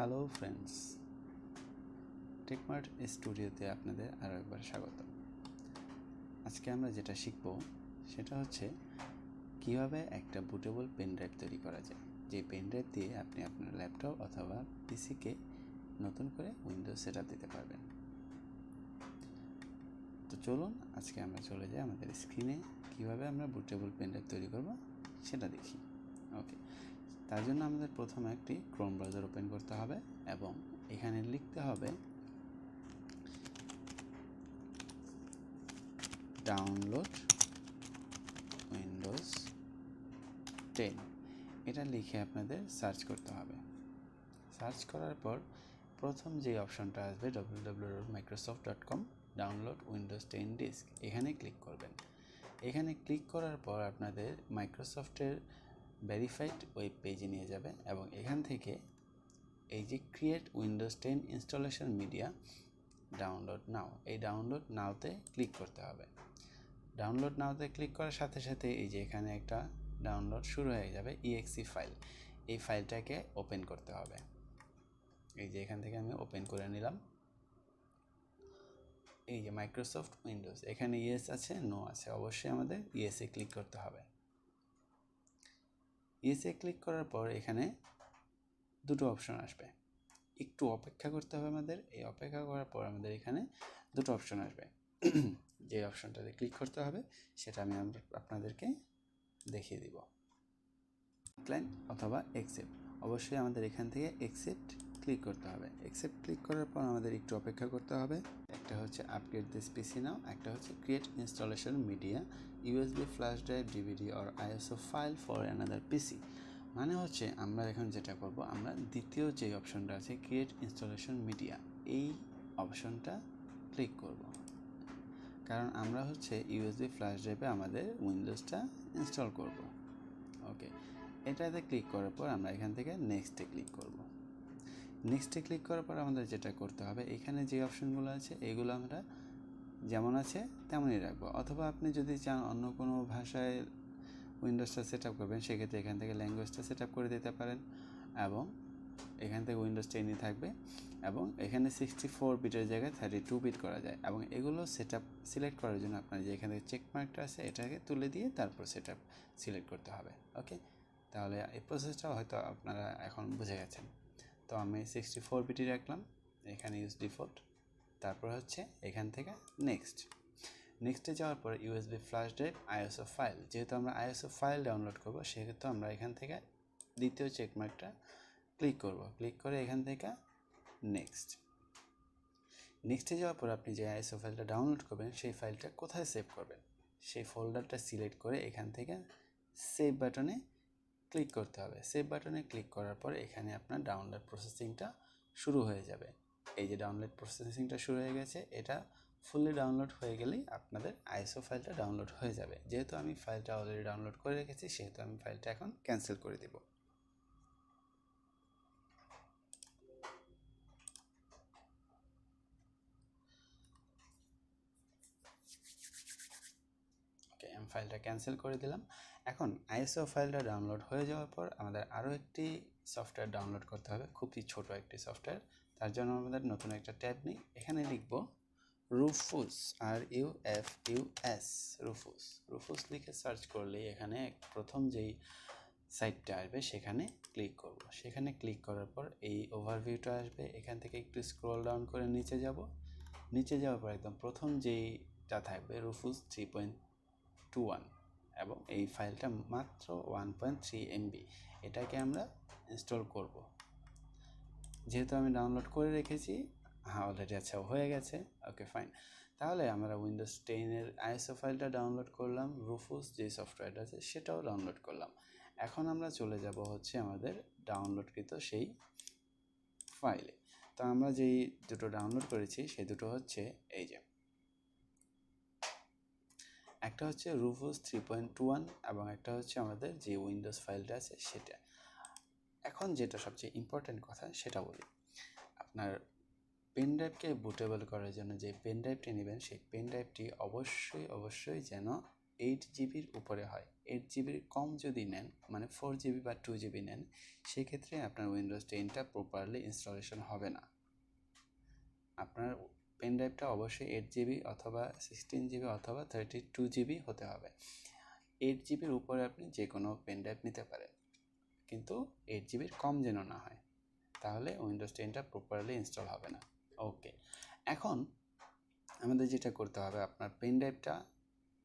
Hello friends, টেকমার্ট স্টুডিওতে আপনাদের আরও একবার স্বাগত। আজকে আমরা যেটা শিখব সেটা হচ্ছে কিভাবে একটা বুটেবল পেন ড্রাইভ তৈরি করা যায়, যে পেন ড্রাইভ দিয়ে আপনি আপনার ল্যাপটপ অথবা পিসিকে নতুন করে উইন্ডোজ সেটআপ দিতে পারবেন। তো চলুন আজকে আমরা চলে যাই আমাদের স্ক্রিনে, কিভাবে আমরা বুটেবল পেন ড্রাইভ তৈরি করব সেটা দেখি। ওকে, তার জন্য আমাদের প্রথমে একটি ক্রোম ব্রাউজার ওপেন করতে হবে এবং এখানে লিখতে হবে ডাউনলোড উইন্ডোজ 10। এটা লিখে আপনাদের সার্চ করতে হবে। সার্চ করার পর প্রথম যে অপশনটা আসবে www.microsoft.com ডাউনলোড উইন্ডোজ 10 ডিস্ক, এখানে ক্লিক করবেন। এখানে ক্লিক করার পর আপনাদের মাইক্রোসফটের ভেরিফাইড ওয়েব পেজে নিয়ে যাবে এবং এখান থেকে এই যে create Windows 10 installation media download নাও, এই ডাউনলোড নাওতে ক্লিক করতে হবে। ডাউনলোড নাওতে ক্লিক করার সাথে সাথে এই যে এখানে একটা ডাউনলোড শুরু হয়ে যাবে exe ফাইল। এই ফাইলটাকে ওপেন করতে হবে। এই যে এখান থেকে আমি ওপেন করে নিলাম। এই যে মাইক্রোসফট উইন্ডোজ, এখানে ইয়েস আছে, নো আছে, অবশ্যই আমাদের ইয়েসে ক্লিক করতে হবে। ইয়েসে ক্লিক করার পর এখানে দুটো অপশন আসবে, একটু অপেক্ষা করতে হবে আমাদের। এই অপেক্ষা করার পর আমাদের এখানে দুটো অপশন আসবে, যে অপশনটাতে ক্লিক করতে হবে সেটা আমি আপনাদেরকে দেখিয়ে দিব। ক্লাইন অথবা অ্যাকসেপ্ট, অবশ্যই আমাদের এখান থেকে অ্যাকসেপ্ট ক্লিক করতে হবে। অ্যাকসেপ্ট ক্লিক করার পর আমাদের একটু অপেক্ষা করতে হবে। একটা হচ্ছে আপগ্রেড দিস পিসি নাও, একটা হচ্ছে create installation media USB flash drive DVD or ISO file for another PC. মানে হচ্ছে আমরা এখন যেটা করব, আমরা দ্বিতীয় যে অপশনটা আছে ক্রিয়েট ইনস্টলেশন মিডিয়া, এই অপশনটা ক্লিক করব, কারণ আমরা হচ্ছে ইউএসবি ফ্ল্যাশ ড্রাইভে আমাদের উইন্ডোজটা ইনস্টল করব। ওকে, এটাতে ক্লিক করার পর আমরা এখান থেকে নেক্সটে ক্লিক করব। নেক্সটে ক্লিক করার পর আমাদের যেটা করতে হবে, এখানে যে অপশনগুলো আছে এগুলো আমরা যেমন আছে তেমনই রাখবো, অথবা আপনি যদি চান অন্য কোনো ভাষায় উইন্ডোজটা সেট আপ করবেন, সেক্ষেত্রে এখান থেকে ল্যাঙ্গুয়েজটা সেট আপ করে দিতে পারেন এবং এখান থেকে উইন্ডোজ 10ই থাকবে। এবং এখানে 64 বিটের জায়গায় 32 বিট করা যায়। এবং এগুলো সেট আপ সিলেক্ট করার জন্য আপনার যে এখানে চেক মার্কটা আছে এটাকে তুলে দিয়ে তারপর সেট আপ সিলেক্ট করতে হবে। ওকে, তাহলে এই প্রসেসটা হয়তো আপনারা এখন বুঝে গেছেন। তো আমি 64 বিটই রাখলাম, এখানে ইউজ ডিফল্ট, তারপর হচ্ছে এখান থেকে নেক্সটে যাওয়ার পর USB flash drive ISO file, যেহেতু আমরা আইএসও ফাইল ডাউনলোড করব সেহেতু আমরা এখান থেকে দ্বিতীয় চেকমার্কটা ক্লিক করব। ক্লিক করে এখান থেকে নেক্সটে যাওয়ার পর আপনি যে আইএসও ফাইলটা ডাউনলোড করবেন সেই ফাইলটা কোথায় সেভ করবেন সেই ফোল্ডারটা সিলেক্ট করে এখান থেকে সেভ বাটনে ক্লিক করতে হবে। সেভ বাটনে ক্লিক করার পর এখানে আপনার ডাউনলোড প্রসেসিংটা শুরু হয়ে যাবে। এই যে ডাউনলোড প্রসেসিংটা শুরু হয়ে গেছে, এটা ফুললি ডাউনলোড হয়ে গেলেই আপনাদের আইএসও ফাইলটা ডাউনলোড হয়ে যাবে। যেহেতু আমি ফাইলটা অলরেডি ডাউনলোড করে রেখেছি সেহেতু আমি ফাইলটা এখন ক্যান্সেল করে দেব। ওকে, আমি ফাইলটা ক্যান্সেল করে দিলাম। এখন আইএসও ফাইলটা ডাউনলোড হয়ে যাওয়ার পর আমাদের আরও একটি সফটওয়্যার ডাউনলোড করতে হবে, খুবই ছোট একটি সফটওয়্যার। তার জন্য আমাদের নতুন একটা ট্যাব নিই, এখানে লিখব রুফুস, RUFUS, রুফুস লিখে সার্চ করলেই এখানে প্রথম যেই সাইটটা আসবে সেখানে ক্লিক করব। সেখানে ক্লিক করার পর এই ওভারভিউটা আসবে, এখান থেকে একটু স্ক্রল ডাউন করে নিচে যাওয়ার পর একদম প্রথম যেইটা থাকবে রুফুস 3.21 এবং এই ফাইলটা মাত্র 1.3 MB, এটাকে আমরা ইনস্টল করব। যেহেতু আমি ডাউনলোড করে রেখেছি, অলরেডি আচ্ছা হয়ে গেছে। ওকে ফাইন, তাহলে আমরা উইন্ডোজ 10-এর আইএসও ফাইলটা ডাউনলোড করলাম, রুফুস যে সফটওয়্যারটা আছে সেটাও ডাউনলোড করলাম। এখন আমরা চলে যাব হচ্ছে আমাদের ডাউনলোডকৃত সেই ফাইলে। তো আমরা যেই দুটো ডাউনলোড করেছি সেই দুটো হচ্ছে এই যে, একটা হচ্ছে রুফুস 3.21 এবং একটা হচ্ছে আমাদের যে উইন্ডোজ ফাইলটা আছে সেটা। এখন যেটা সবচেয়ে ইম্পর্টেন্ট কথা সেটা বলি, আপনার পেন ড্রাইভকে বুটেবল করার জন্য যে পেন ড্রাইভটি নেবেন সেই পেন ড্রাইভটি অবশ্যই যেন 8 জিবির উপরে হয়। 8 জিবির কম যদি নেন, মানে 4 জিবি বা 2 জিবি নেন, সেক্ষেত্রে আপনার উইন্ডোজ 10টা প্রপারলি ইনস্টলেশন হবে না। আপনার পেন ড্রাইভটা অবশ্যই 8 জিবি অথবা 16 জিবি অথবা 32 জিবি হতে হবে। 8 জিবির উপরে আপনি যে কোনো পেন ড্রাইভ নিতে পারেন, কিন্তু 8 জিবির কম যেন না হয়, তাহলে উইন্ডোজ 10টা প্রপারলি ইনস্টল হবে না। ওকে, এখন আমাদের যেটা করতে হবে, আপনার পেন ড্রাইভটা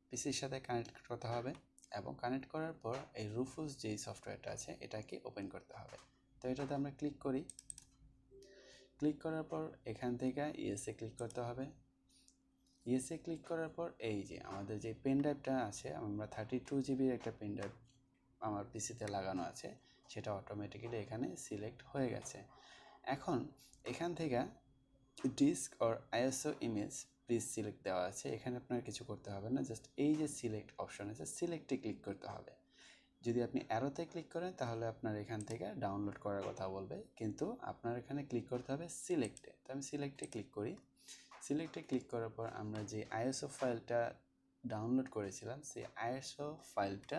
পিসির সাথে কানেক্ট করতে হবে এবং কানেক্ট করার পর এই রুফুস যেই সফটওয়্যারটা আছে এটাকে ওপেন করতে হবে। তো এটাতে আমরা ক্লিক করি। ক্লিক করার পর এখান থেকে ইয়েসে ক্লিক করতে হবে। ইয়েসে ক্লিক করার পর এই যে আমাদের যে পেন ড্রাইভটা আছে, আমরা 32 জিবির একটা পেন ড্রাইভ আমার পিসিতে লাগানো আছে, সেটা অটোমেটিক্যালি এখানে সিলেক্ট হয়ে গেছে। এখন এখান থেকে disk or ISO image please select দেওয়া আছে, এখানে আপনার কিছু করতে হবে না, জাস্ট এই যে সিলেক্ট অপশন আছে সিলেক্টে ক্লিক করতে হবে। যদি আপনি অ্যারোতে ক্লিক করেন তাহলে আপনার এখান থেকে ডাউনলোড করার কথা বলবে, কিন্তু আপনার এখানে ক্লিক করতে হবে সিলেক্টে। তো আমি সিলেক্টে ক্লিক করি। সিলেক্টে ক্লিক করার পর আমরা যে আইএসও ফাইলটা ডাউনলোড করেছিলাম সেই আইএসও ফাইলটা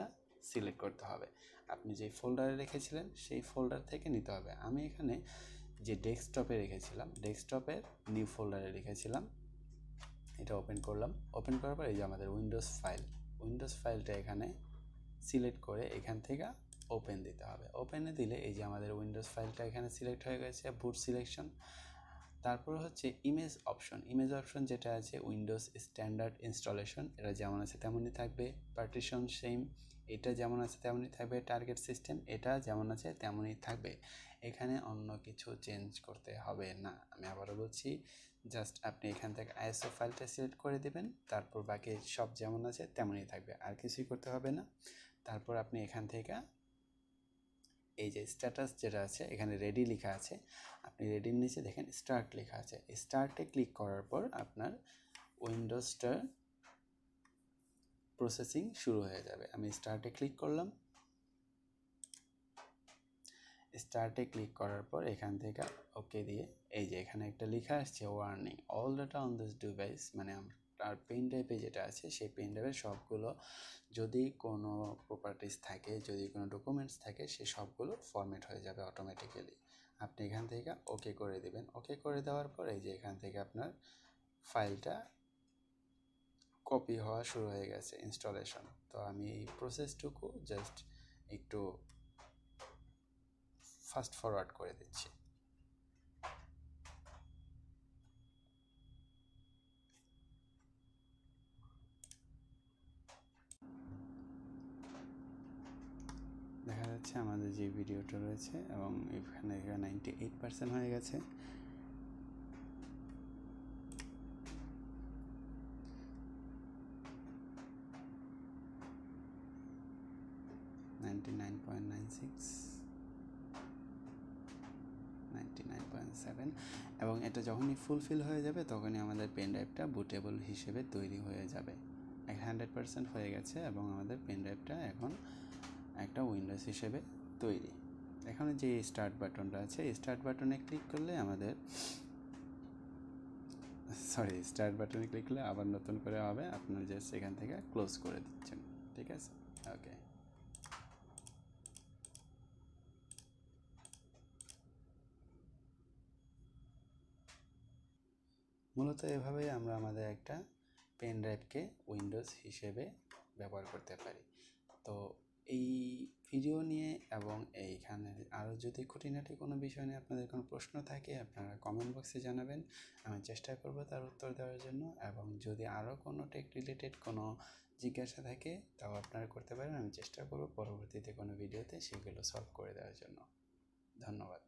সিলেক্ট করতে হবে। আপনি যে ফোল্ডারে রেখেছিলেন সেই ফোল্ডার থেকে নিতে হবে। আমি এখানে যে ডেস্কটপে রেখেছিলাম, ডেস্কটপের নিউ ফোল্ডারে রেখেছিলাম, এটা ওপেন করলাম। ওপেন করার পর এই যে আমাদের উইন্ডোজ ফাইলটা এখানে সিলেক্ট করে এখান থেকে ওপেন দিতে হবে। ওপেনে দিলে এই যে আমাদের উইন্ডোজ ফাইলটা এখানে সিলেক্ট হয়ে গেছে, বুট সিলেকশন। তারপর হচ্ছে ইমেজ অপশন যেটা আছে উইন্ডোজ স্ট্যান্ডার্ড ইনস্টলেশন, এটা যেমন আছে তেমনই থাকবে। পার্টিশন সেম, এটা যেমন আছে তেমনই থাকবে। টার্গেট সিস্টেম, এটা যেমন আছে তেমনই থাকবে, এখানে অন্য কিছু চেঞ্জ করতে হবে না। আমি আবারও বলছি, জাস্ট আপনি এখান থেকে আইএসও ফাইলটা সিলেক্ট করে দেবেন, তারপর বাকি সব যেমন আছে তেমনই থাকবে, আর কিছুই করতে হবে না। তারপর আপনি এখান থেকে এই যে স্ট্যাটাস যেটা আছে এখানে রেডি লেখা আছে, আপনি রেডির নিচে দেখেন স্টার্ট লেখা আছে, স্টার্টে ক্লিক করার পর আপনার উইন্ডোজটা প্রসেসিং শুরু হয়ে যাবে। আমি স্টার্টে ক্লিক করলাম। স্টার্টে ক্লিক করার পর এখান থেকে ওকে দিয়ে এই যে এখানে একটা লেখা আসছে warning all data on this device, মানে আর পেন ড্রাইভে যেটা আছে সেই পেন ড্রাইভের সবগুলো যদি কোনো প্রপার্টিস থাকে, যদি কোনো ডকুমেন্টস থাকে, সে সবগুলো ফরম্যাট হয়ে যাবে অটোমেটিক্যালি। আপনি এখান থেকে ওকে করে দেবেন। ওকে করে দেওয়ার পর এই যে এখান থেকে আপনার ফাইলটা কপি হওয়া শুরু হয়ে গেছে ইনস্টলেশন। তো আমি এই প্রসেসটুকু জাস্ট একটু ফাস্ট ফরওয়ার্ড করে দিচ্ছি। দেখা যাচ্ছে আমাদের যে ভিডিওটা রয়েছে এবং এখানে 98% হয়ে গেছে। এবং এটা যখনই ফুলফিল হয়ে যাবে তখনই আমাদের পেন ড্রাইভটা বুটেবল হিসেবে তৈরি হয়ে যাবে। 100% হয়ে গেছে এবং আমাদের পেন ড্রাইভটা এখন একটা উইন্ডোজ হিসেবে তৈরি। এখানে যে স্টার্ট বাটনটা আছে এই স্টার্ট বাটনে ক্লিক করলে আবার নতুন করে হবে, আপনার জাস্ট এখান থেকে ক্লোজ করে দিচ্ছেন। ঠিক আছে, ওকে। মূলত এভাবেই আমরা আমাদের একটা পেন ড্রাইভকে উইন্ডোজ হিসেবে ব্যবহার করতে পারি। তো এই ভিডিও নিয়ে এবং এইখানে আরও যদি খুঁটিনাটি কোনো বিষয় নিয়ে আপনাদের কোনো প্রশ্ন থাকে আপনারা কমেন্ট বক্সে জানাবেন, আমি চেষ্টা করব তার উত্তর দেওয়ার জন্য। এবং যদি আরও কোনো টেক রিলেটেড কোনো জিজ্ঞাসা থাকে তাও আপনারা করতে পারেন, আমি চেষ্টা করব পরবর্তীতে কোনো ভিডিওতে সেগুলো সলভ করে দেওয়ার জন্য। ধন্যবাদ।